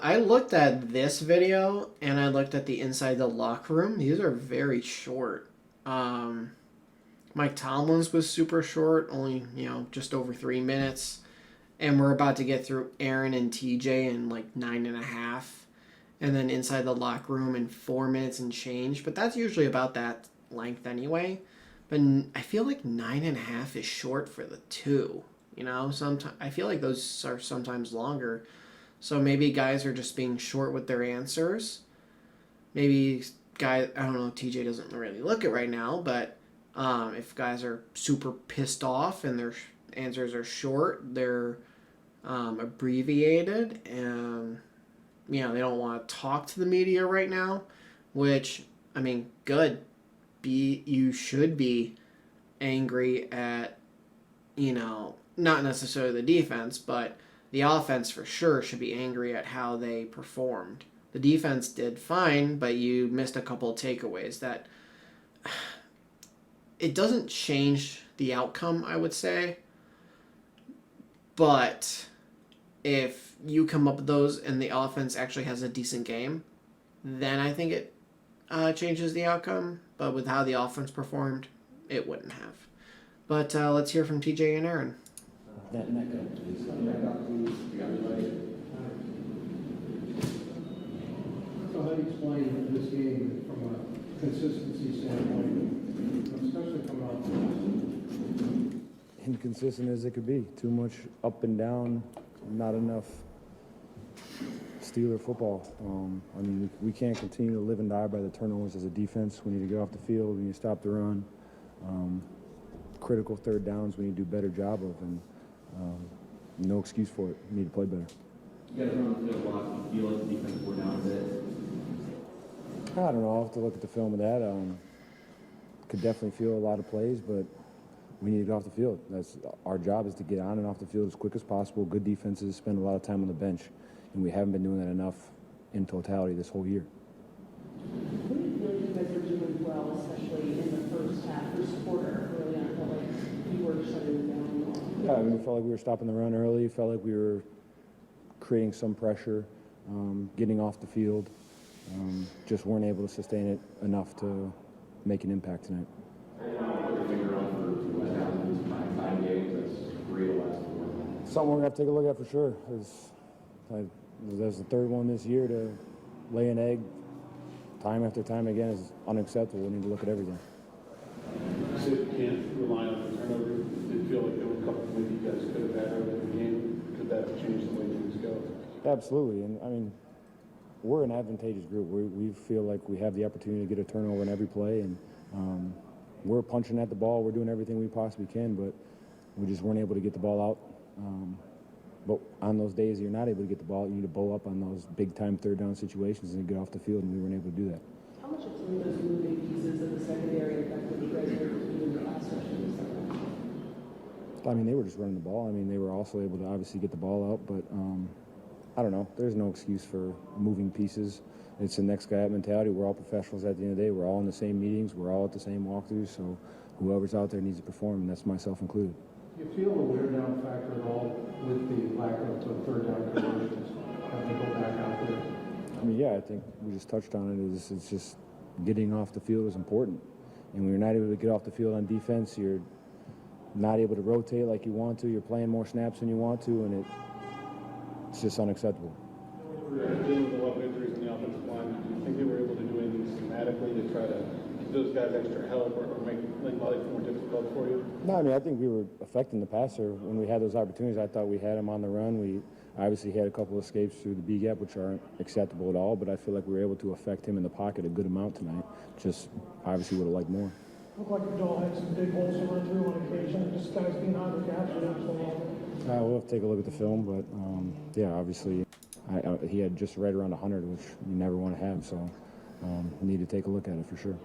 I looked at this video and I looked at the inside the locker room. These are very short. Um, Mike Tomlin's was super short, only just over 3 minutes, and we're about to get through Aaron and TJ in like 9.5, and then inside the locker room in 4 minutes and change. But that's usually about that length anyway. But I feel like 9.5 is short for the two. Sometimes I feel like those are sometimes longer. So maybe guys are just being short with their answers. Maybe guys, I don't know. TJ doesn't really look it right now, but if guys are super pissed off and their answers are short, they're abbreviated, and they don't want to talk to the media right now. Which, I mean, good. You should be angry at not necessarily the defense, but the offense for sure should be angry at how they performed. The defense did fine, but you missed a couple of takeaways that it doesn't change the outcome, I would say. But if you come up with those and the offense actually has a decent game, then I think it changes the outcome. But with how the offense performed, it wouldn't have. But let's hear from TJ and Aaron. So how do you explain this game from a consistency standpoint, especially coming off? Inconsistent as it could be. Too much up and down, not enough Steeler football. I mean, we can't continue to live and die by the turnovers as a defense. We need to get off the field. We need to stop the run. Critical third downs we need to do a better job of, and no excuse for it. We need to play better. You guys run the field a lot. Do you feel like the defense wore down a bit? I don't know. I'll have to look at the film of that. Could definitely feel a lot of plays, but we need to get off the field. That's our job, is to get on and off the field as quick as possible. Good defenses spend a lot of time on the bench, and we haven't been doing that enough in totality this whole year. What do you feel you guys are doing well, especially in the first quarter, early on? Felt like you were shutting down. Yeah, I mean, we felt like we were stopping the run early. Felt like we were creating some pressure, getting off the field. Just weren't able to sustain it enough to make an impact tonight. Something we're going to have to take a look at for sure. That's the third one this year. To lay an egg time after time again is unacceptable. We need to look at everything. You said you can't rely on the turnover. Did you feel like there were a couple maybe you guys could have had early in the game? Could that have changed the way things go? Absolutely. And, I mean, we're an advantageous group. We feel like we have the opportunity to get a turnover in every play, and we're punching at the ball. We're doing everything we possibly can, but we just weren't able to get the ball out. But on those days you're not able to get the ball, you need to bow up on those big-time third-down situations and get off the field, and we weren't able to do that. How much of some of those moving pieces of the secondary affected you guys were able to do in the last session? I mean, they were just running the ball. I mean, they were also able to obviously get the ball out, but I don't know. There's no excuse for moving pieces. It's the next guy up mentality. We're all professionals at the end of the day. We're all in the same meetings. We're all at the same walkthroughs, so whoever's out there needs to perform, and that's myself included. Do you feel a wear down factor at all with the lack of the third down conversions? Have to go back out there? I mean, yeah, I think we just touched on it. It's just getting off the field is important. And when you're not able to get off the field on defense, you're not able to rotate like you want to. You're playing more snaps than you want to, and it's just unacceptable. Dealing with a lot of injuries in the offensive line, do you think they were able to do anything schematically to try to give those guys extra help or make life more difficult for you? No, I mean, I think we were affecting the passer when we had those opportunities. I thought we had him on the run. We obviously had a couple of escapes through the B gap, which aren't acceptable at all, but I feel like we were able to affect him in the pocket a good amount tonight. Just obviously would have liked more. Looked like Abdul had some big holes to run through on occasion, just guys being hard to capture them so long. We'll have to take a look at the film, but yeah, obviously he had just right around 100, which you never want to have, so we need to take a look at it for sure.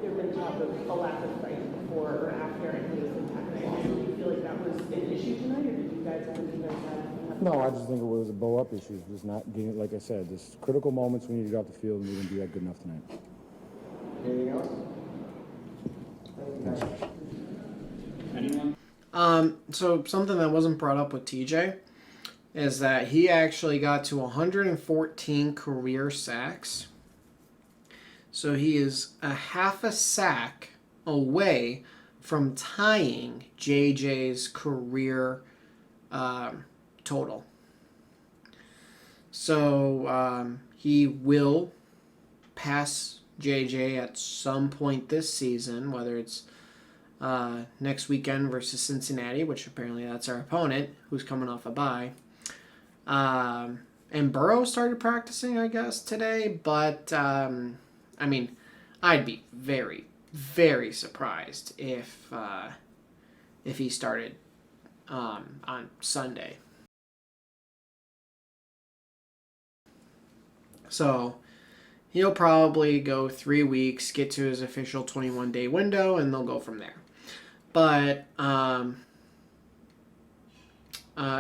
There have been talk of a lack of fight before or after any of this impact. So do you feel like that was an issue tonight, or did you guys have? No, I just think it was a bow-up issue. Just not getting, like I said, just critical moments we need to get off the field, and we didn't do that good enough tonight. Anything else? Anyone? So something that wasn't brought up with TJ is that he actually got to 114 career sacks. So he is a half a sack away from tying JJ's career total. So he will pass JJ at some point this season, whether it's next weekend versus Cincinnati, which apparently that's our opponent, who's coming off a bye. And Burrow started practicing, I guess, today, but I mean, I'd be very, very surprised if he started on Sunday. So he'll probably go 3 weeks, get to his official 21-day window, and they'll go from there. But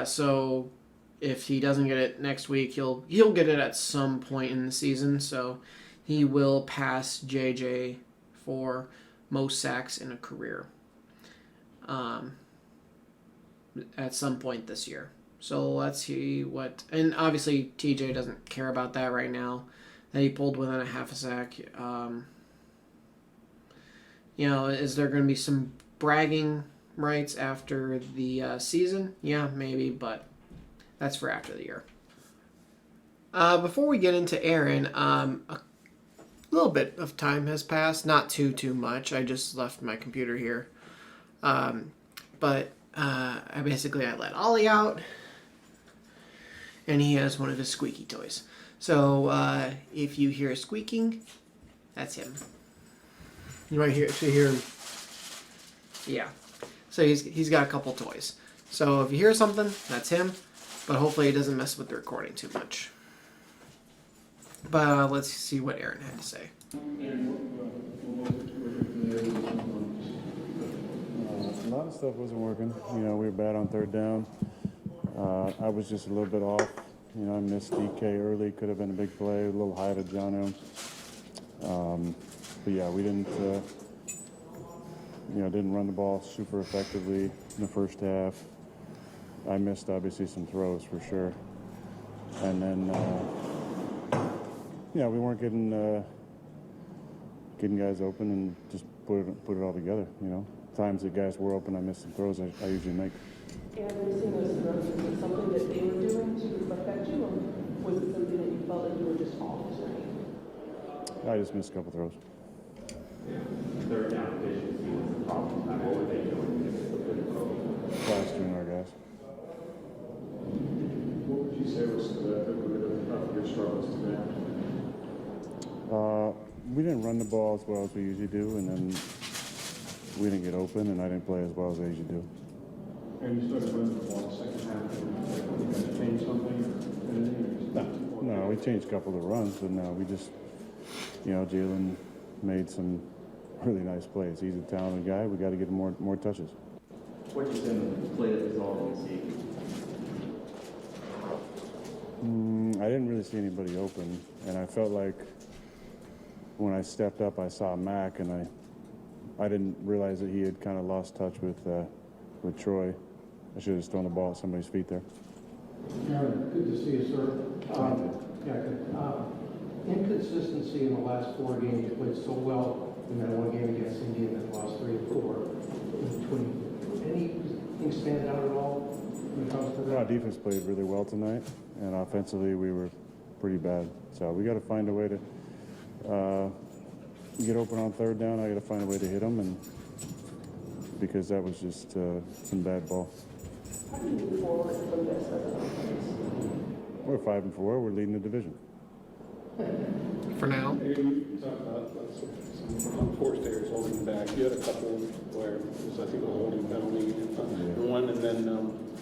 so if he doesn't get it next week, he'll get it at some point in the season. So he will pass JJ for most sacks in a career at some point this year. So let's see what... And obviously, TJ doesn't care about that right now, that he pulled within a half a sack. Is there going to be some bragging rights after the season? Yeah, maybe, but that's for after the year. Before we get into Aaron, a little bit of time has passed. Not too much. I just left my computer here. But I let Ollie out, and he has one of his squeaky toys. So if you hear squeaking, that's him. You might hear him. Yeah. So he's got a couple toys. So if you hear something, that's him. But hopefully it doesn't mess with the recording too much. But let's see what Aaron had to say. A lot of stuff wasn't working. We were bad on third down. I was just a little bit off. I missed DK early. Could have been a big play. A little high to Jono. But yeah, we didn't run the ball super effectively in the first half. I missed obviously some throws for sure. And then, we weren't getting guys open and just put it all together. Times that guys were open, I missed some throws I usually make. And missing those throws, was it something that they were doing to affect you, or was it something that you felt like you were just off tonight? I just missed a couple throws. Third down efficiency was the problem. What were they doing? Plastering our guys. What would you say was the root of your struggles today? We didn't run the ball as well as we usually do, and then we didn't get open, and I didn't play as well as I usually do. And you started running the ball in the second half. You guys change something? No, we changed a couple of the runs, but no, we just, Jalen made some really nice plays. He's a talented guy. We got to get him more touches. What you said in the play that was all you see? I didn't really see anybody open, and I felt like when I stepped up, I saw Mac, and I didn't realize that he had kind of lost touch with Troy. I should have just thrown the ball at somebody's feet there. Aaron, good to see you, sir. Inconsistency in the last 4 games. You played so well in that one game against India that lost 3 and 4. In between, anything stand out at all when it comes to that? Our defense played really well tonight, and offensively we were pretty bad. So we got to find a way to get open on third down. I got to find a way to hit them, and because that was just some bad ball. How do you move forward from this as an offense? We're 5-4. We're leading the division. For now. You talked about some unforced errors holding back. You had a couple where it was, I think, a holding penalty in one, and then, I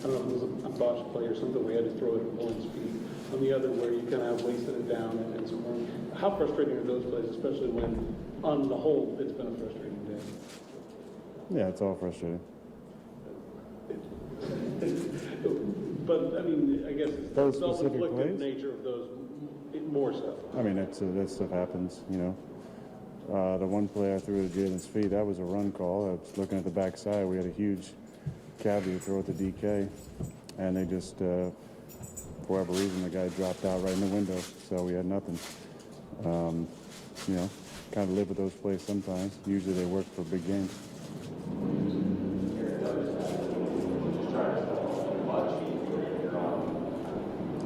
don't know if it was a botched play or something where you had to throw it at Owen's feet. On the other, where you kind of wasted it down and some run. How frustrating are those plays, especially when, on the whole, it's been a frustrating day? Yeah, it's all frustrating. But, I mean, I guess it's the Those specific self-inflicted plays? nature of those, more so. I mean, that stuff happens, The one play I threw at Jalen's feet, that was a run call. I was looking at the backside. We had a huge cavity to throw at the DK, and they just for whatever reason, the guy dropped out right in the window, so we had nothing. You know, kind of live with those plays sometimes. Usually they work for big games.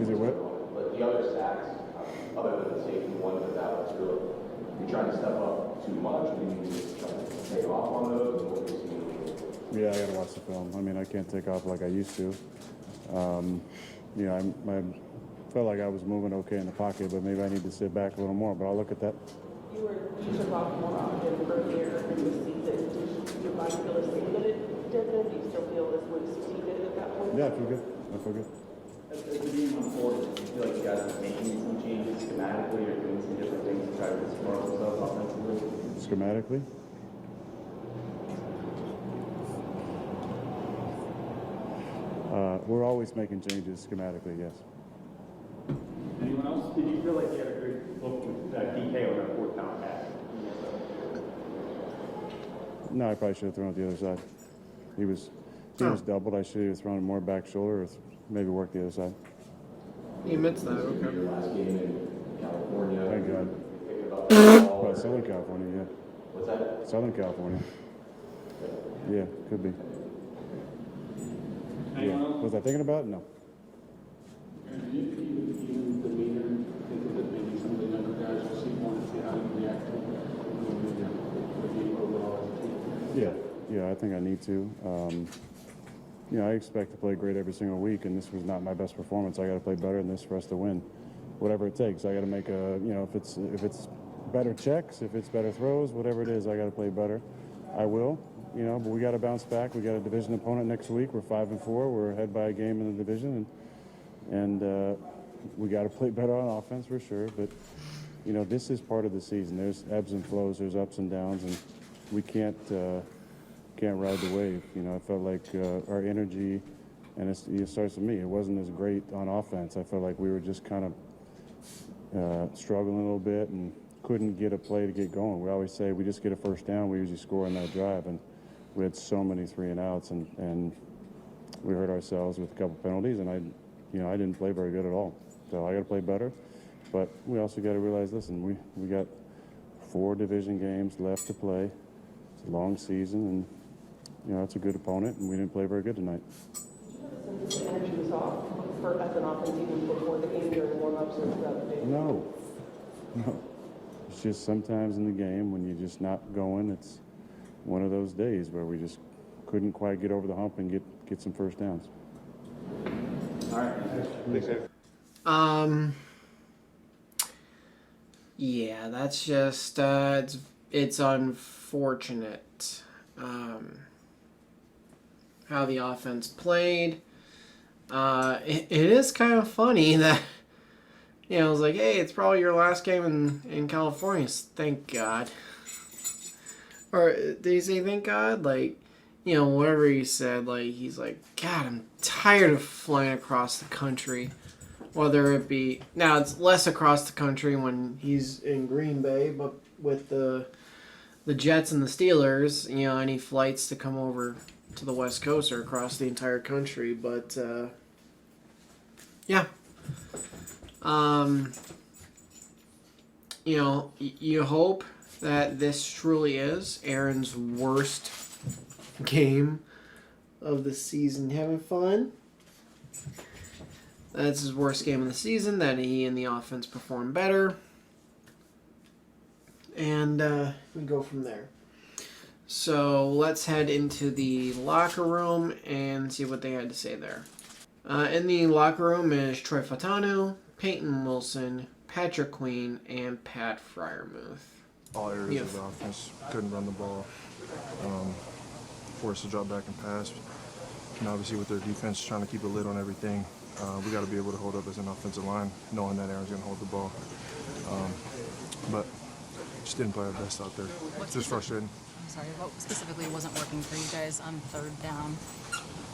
Is it what? But the other sacks, other than the safety, the ones that was good, you're trying to step up too much, we need to try to take off on those, and what we've seen. Yeah, I gotta watch the film. I mean, I can't take off like I used to. You know, I felt like I was moving okay in the pocket, but maybe I need to sit back a little more, but I'll look at that. You took off more often earlier in the season. Did your body feel the same that it did then? Do you still feel this would have succeeded at that point? Yeah, I feel good. I feel good. As the game unfolded, do you feel like you guys are making some changes schematically or doing some different things to try to support themselves offensively? Schematically? We're always making changes schematically, yes. Anyone else? Did you feel like you had a good look with DK on that fourth down pass? No, I probably should have thrown it the other side. He was doubled. I should have thrown it more back shoulder or maybe worked the other side. He admits that. Your Okay. last game in California. Thank God. Thinking about the ball, Probably Southern California, yeah. what's that? Southern California. Yeah, could be. Yeah. Was I thinking about it? No. Even demeanor, thinking that maybe some of the younger guys will see more and see how you react to the game overall as a team. Yeah, I think I need to. You know, I expect to play great every single week, and this was not my best performance. I got to play better than this for us to win, whatever it takes. I got to make a, you know, if it's better checks, if it's better throws, whatever it is, I got to play better. I will, you know, but we got to bounce back. We got a division opponent next week. We're 5-4. We're ahead by a game in the division, and we got to play better on offense for sure. But you know, this is part of the season. There's ebbs and flows. There's ups and downs, and we can't ride the wave. You know, I felt like our energy, and it starts with me. It wasn't as great on offense. I felt like we were just kind of struggling a little bit and couldn't get a play to get going. We always say we just get a first down, we usually score on that drive, and we had so many 3-and-outs, and we hurt ourselves with a couple penalties, and I didn't play very good at all. So I got to play better, but we also got to realize, listen, we got 4 division games left to play. It's a long season, and you know, it's a good opponent, and we didn't play very good tonight. Did you have a sense that the energy was off as an offense even before the game during warm-ups or throughout the day? No. It's just sometimes in the game when you're just not going, it's one of those days where we just couldn't quite get over the hump and get some first downs. All right. Yeah, that's just it's unfortunate how the offense played. It is kind of funny that, you know, it's like, hey, it's probably your last game in California. Thank God. Or did he say thank God? Like, you know, whatever he said, like, he's like, God, I'm tired of flying across the country. Whether it be, now it's less across the country when he's in Green Bay, but with the Jets and the Steelers, you know, any flights to come over to the West Coast or across the entire country. But, yeah. You know, you hope that this truly is Aaron's worst game of the season. Having fun? That's his worst game of the season. That he and the offense perform better. And we go from there. So let's head into the locker room and see what they had to say there. In the locker room is Troy Fautanu, Peyton Wilson, Patrick Queen, and Pat Freiermuth. All areas of the offense couldn't run the ball, forced to drop back and pass. And obviously with their defense trying to keep a lid on everything, we got to be able to hold up as an offensive line, knowing that Aaron's going to hold the ball. But just didn't play our best out there. It's just frustrating. I'm sorry, what specifically wasn't working for you guys on third down?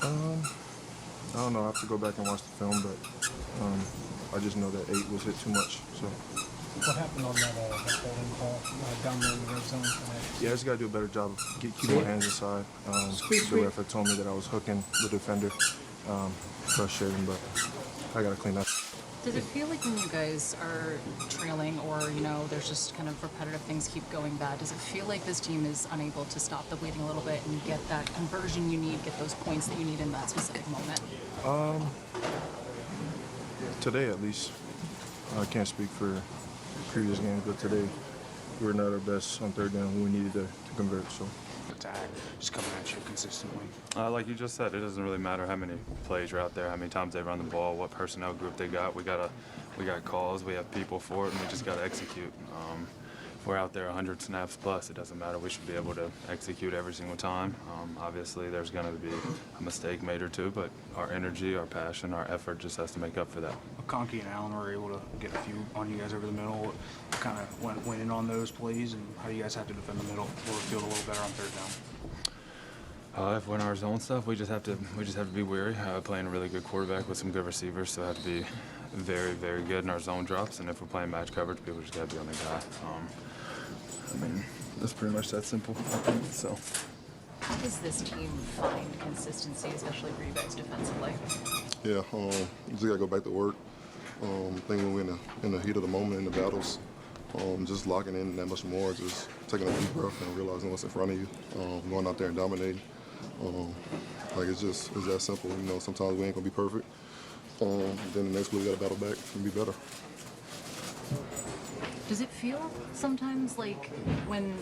I don't know. I have to go back and watch the film, but I just know that 8 was hit too much. So. What happened on that holding call down there in the red zone? Yeah, I just got to do a better job of keeping my hands inside. The ref had told me that I was hooking the defender. Frustrating, but I got to clean that. Does it feel like when you guys are trailing or, you know, there's just kind of repetitive things keep going bad, does it feel like this team is unable to stop the bleeding a little bit and get that conversion you need, get those points that you need in that specific moment? Today, at least. I can't speak for previous games, but today we were not our best on third down when we needed to convert. So. Attack just coming at you consistently. Like you just said, it doesn't really matter how many plays are out there, how many times they run the ball, what personnel group they got. We got calls, we have people for it, and we just got to execute. If we're out there 100 snaps plus, it doesn't matter. We should be able to execute every single time. Obviously, there's going to be a mistake made or two, but our energy, our passion, our effort just has to make up for that. Conkey and Allen were able to get a few on you guys over the middle. Kind of went in on those plays, and how do you guys have to defend the middle or feel a little better on third down? If we're in our zone stuff, we just have to be wary. Playing a really good quarterback with some good receivers, so have to be very, very good in our zone drops. And if we're playing match coverage, people just got to be on the guy. I mean, that's pretty much that simple, I think. So. How does this team find consistency, especially for you guys defensively? Yeah, you just got to go back to work. I think when we're in the heat of the moment in the battles, just locking in that much more, just taking a deep breath and realizing what's in front of you, going out there and dominating. It's that simple. You know, sometimes we ain't gonna be perfect. Then the next week we got to battle back and be better. Does it feel sometimes like when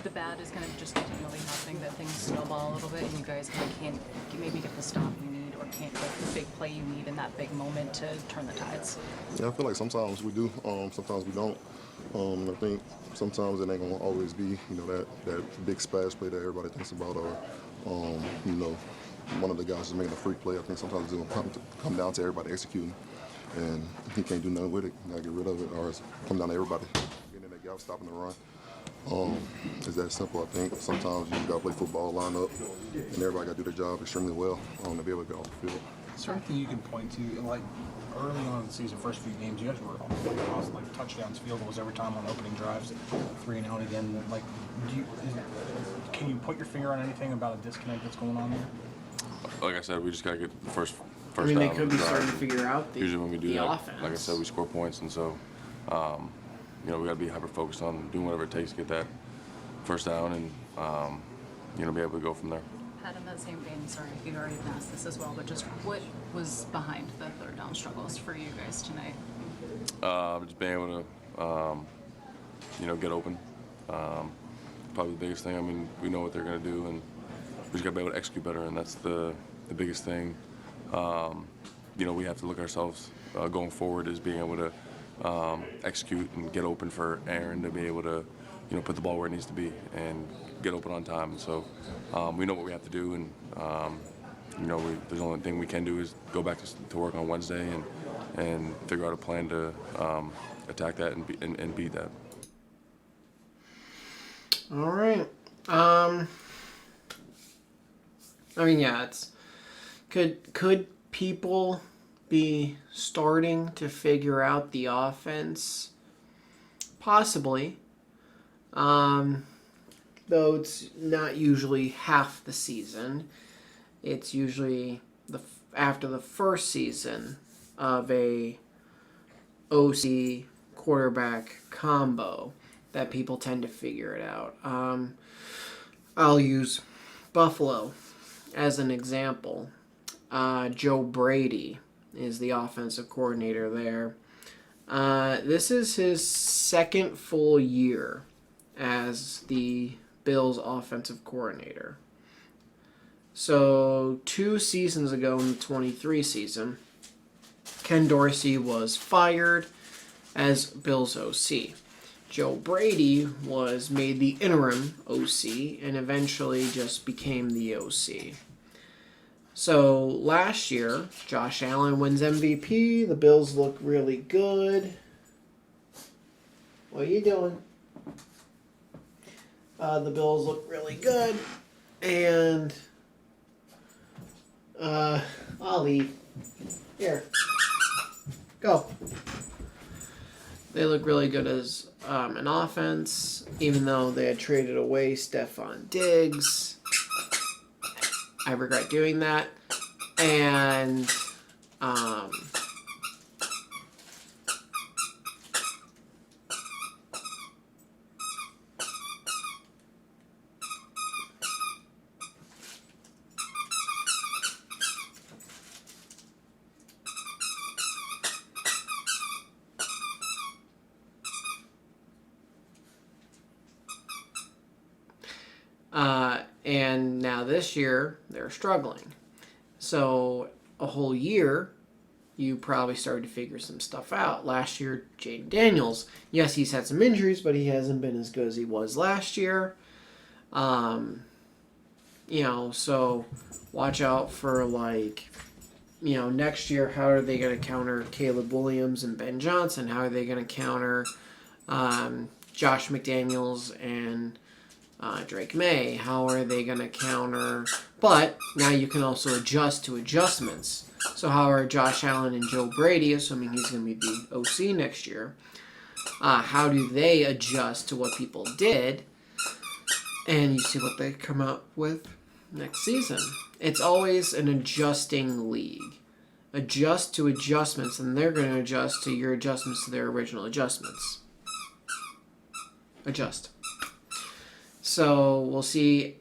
the bad is kind of just continually happening that things snowball a little bit and you guys kind of can't maybe get the stop you need or can't get the big play you need in that big moment to turn the tides? Yeah, I feel like sometimes we do, sometimes we don't. I think sometimes it ain't gonna always be, you know, that big splash play that everybody thinks about, or you know, one of the guys is making a freak play. I think sometimes it's gonna come down to everybody executing, and he can't do nothing with it. You gotta get rid of it, or it's come down to everybody getting in that gap, stopping the run. It's that simple. I think sometimes you gotta play football, line up, and everybody gotta do their job extremely well to be able to get off the field. Is there anything you can point to, like early on in the season, first few games, you guys were like touchdowns, field goals every time on opening drives, 3 and out again. Like, can you put your finger on anything about a disconnect that's going on there? Like I said, we just gotta get the first I mean, down. they could be starting to figure out Usually when we do that, offense. like I said, we score points, and so you know, we gotta be hyper focused on doing whatever it takes to get that first down, and you know, be able to go from there. Pat, in that same vein, sorry if you've already asked this as well, but just what was behind the third down struggles for you guys tonight? Just being able to, you know, get open. Probably the biggest thing. I mean, we know what they're going to do, and we just got to be able to execute better, and that's the biggest thing. You know, we have to look at ourselves going forward as being able to execute and get open for Aaron to be able to, you know, put the ball where it needs to be and get open on time. And so we know what we have to do, and you know, the only thing we can do is go back to work on Wednesday and figure out a plan to attack that and beat that. All right. I mean, yeah, it's could people be starting to figure out the offense? Possibly. Though it's not usually half the season. It's usually after the first season of a OC quarterback combo that people tend to figure it out. I'll use Buffalo as an example. Joe Brady is the offensive coordinator there. This is his second full year as the Bills offensive coordinator. So 2 seasons ago in the 23 season, Ken Dorsey was fired as Bills OC. Joe Brady was made the interim OC and eventually just became the OC. So last year, Josh Allen wins MVP. The Bills look really good. What are you doing? The Bills look really good. And I'll leave. Here. Go. They look really good as an offense, even though they had traded away Stephon Diggs. I regret doing that. And And now this year, they're struggling. So a whole year, you probably started to figure some stuff out. Last year, Jaden Daniels, yes, he's had some injuries, but he hasn't been as good as he was last year. So watch out for, next year, how are they going to counter Caleb Williams and Ben Johnson? How are they going to counter Josh McDaniels and Drake May? How are they going to counter? But now you can also adjust to adjustments. So how are Josh Allen and Joe Brady, assuming he's going to be the OC next year, how do they adjust to what people did? And you see what they come up with next season. It's always an adjusting league. Adjust to adjustments, and they're going to adjust to your adjustments to their original adjustments. Adjust. So we'll see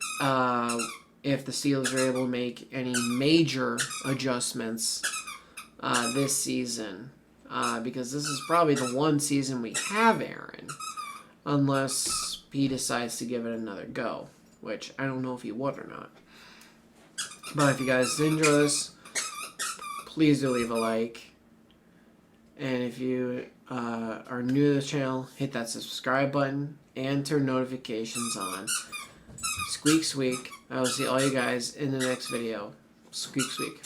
if the Steelers are able to make any major adjustments this season, because this is probably the one season we have Aaron, unless he decides to give it another go, which I don't know if he would or not. But if you guys did enjoy this, please do leave a like. And if you are new to the channel, hit that subscribe button and turn notifications on. Squeak, squeak. I will see all you guys in the next video. Squeak, squeak.